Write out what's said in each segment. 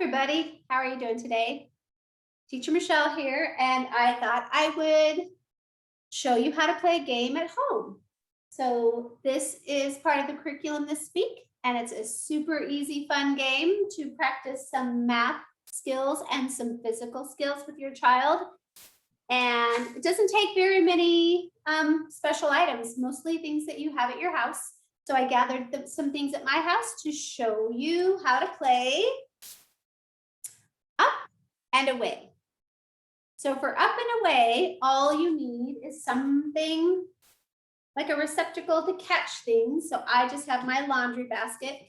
everybody, how are you doing today? Teacher Michelle here, and I thought I would show you how to play a game at home. So this is part of the curriculum this week, and it's a super easy, fun game to practice some math skills and some physical skills with your child. And it doesn't take very many special items, mostly things that you have at your house. So I gathered some things at my house to show you how to play up and away. So for up and away, all you need is something like a receptacle to catch things. So I just have my laundry basket,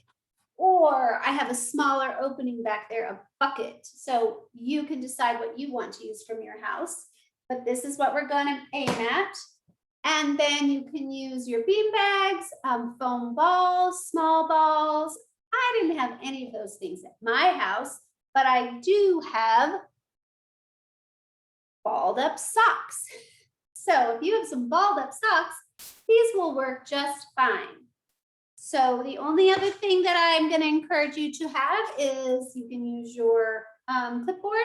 or I have a smaller opening back there, a bucket. So you can decide what you want to use from your house, but this is what we're going to aim at. And then you can use your bean bags, foam balls, small balls. I didn't have any of those things at my house, but I do have balled up socks. So if you have some balled up socks, these will work just fine. So the only other thing that I'm going to encourage you to have is you can use your clipboard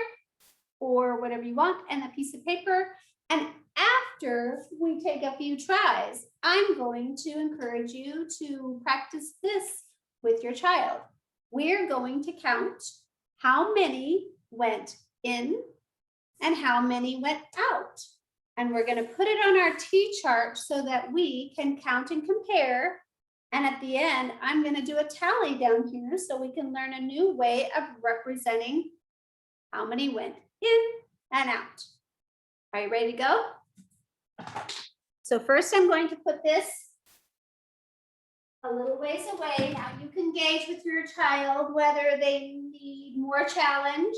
or whatever you want and a piece of paper. And after we take a few tries, I'm going to encourage you to practice this with your child. We're going to count how many went in and how many went out. And we're going to put it on our T-chart so that we can count and compare. And at the end, I'm going to do a tally down here so we can learn a new way of representing how many went in and out. Are you ready to go? So first I'm going to put this a little ways away. Now you can gauge with your child whether they need more challenge.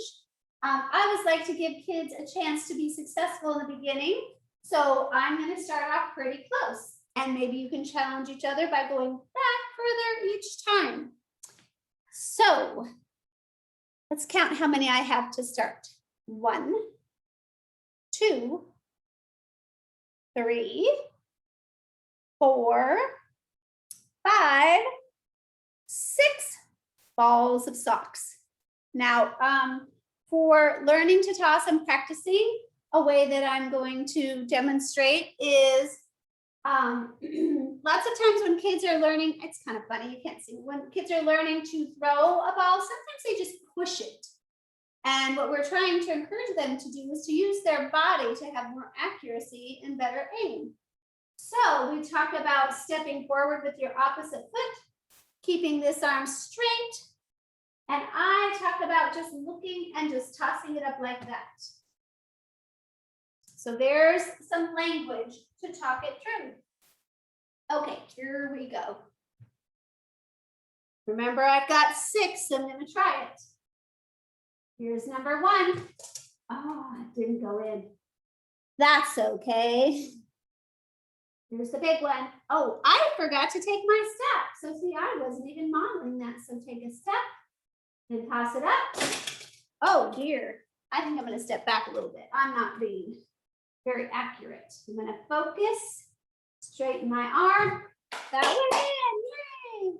I always like to give kids a chance to be successful in the beginning. So I'm going to start off pretty close. And maybe you can challenge each other by going back further each time. So let's count how many I have to start. 1, 2, 3, 4, 5, 6 balls of socks. Now, for learning to toss and practicing, a way that I'm going to demonstrate is lots of times when kids are learning, it's kind of funny, you can't see, when kids are learning to throw a ball, sometimes they just push it. And what we're trying to encourage them to do is to use their body to have more accuracy and better aim. So we talk about stepping forward with your opposite foot, keeping this arm straight. And I talk about just looking and just tossing it up like that. So there's some language to talk it through. Okay, here we go. Remember, I've got 6, so I'm going to try it. Here's number 1. Oh, it didn't go in. That's okay. Here's the big one. Oh, I forgot to take my step. So see, I wasn't even modeling that. So take a step and toss it up. Oh dear. I think I'm going to step back a little bit. I'm not being very accurate. I'm going to focus, straighten my arm. That went in. Yay!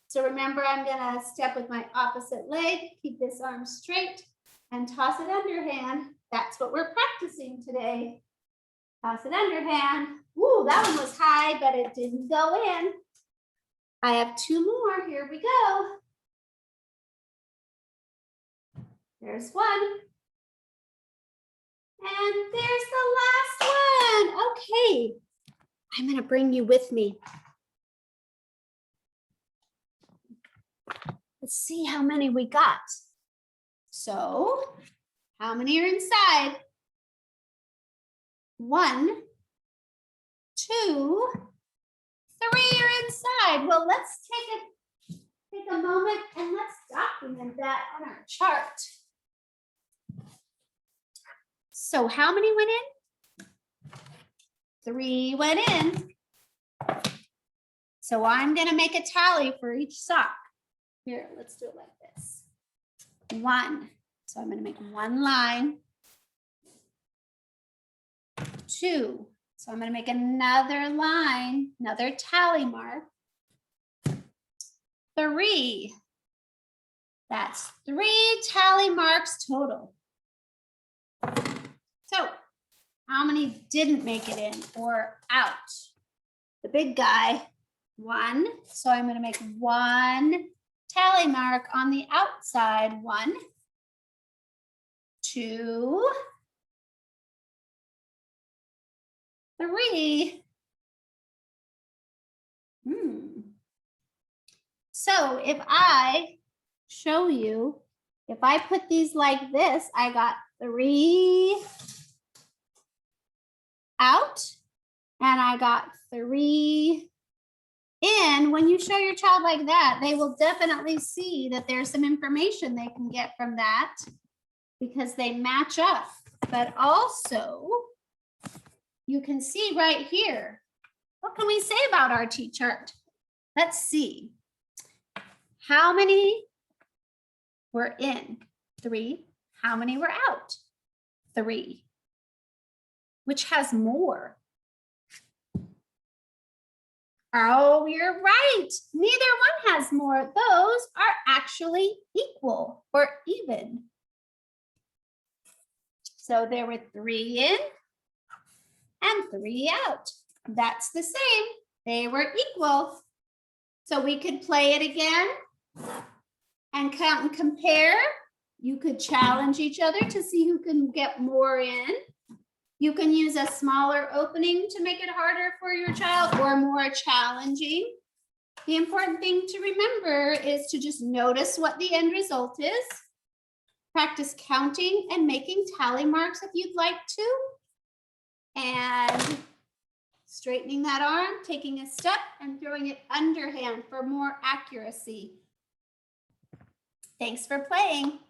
So remember, I'm going to step with my opposite leg, keep this arm straight, and toss it underhand. That's what we're practicing today. Toss it underhand. Ooh, that one was high, but it didn't go in. I have 2 more. Here we go. There's 1. And there's the last one. Okay. I'm going to bring you with me. Let's see how many we got. So, how many are inside? 1, 2, 3 are inside. Well, let's take a moment and let's document that on our chart. So how many went in? 3 went in. So I'm going to make a tally for each sock. Here, let's do it like this. 1. So I'm going to make 1 line. 2. So I'm going to make another line, another tally mark. 3. That's 3 tally marks total. So how many didn't make it in or out? The big guy, 1. So I'm going to make 1 tally mark on the outside. 1, 2, 3. So if I show you, if I put these like this, I got 3 out and I got 3 in. When you show your child like that, they will definitely see that there's some information they can get from that because they match up. But also, you can see right here, what can we say about our T-chart? Let's see. How many were in? 3. How many were out? 3. Which has more? Oh, you're right. Neither one has more. Those are actually equal or even. So there were 3 in and 3 out. That's the same. They were equal. So we could play it again and count and compare. You could challenge each other to see who can get more in. You can use a smaller opening to make it harder for your child or more challenging. The important thing to remember is to just notice what the end result is. Practice counting and making tally marks if you'd like to. And straightening that arm, taking a step and throwing it underhand for more accuracy. Thanks for playing.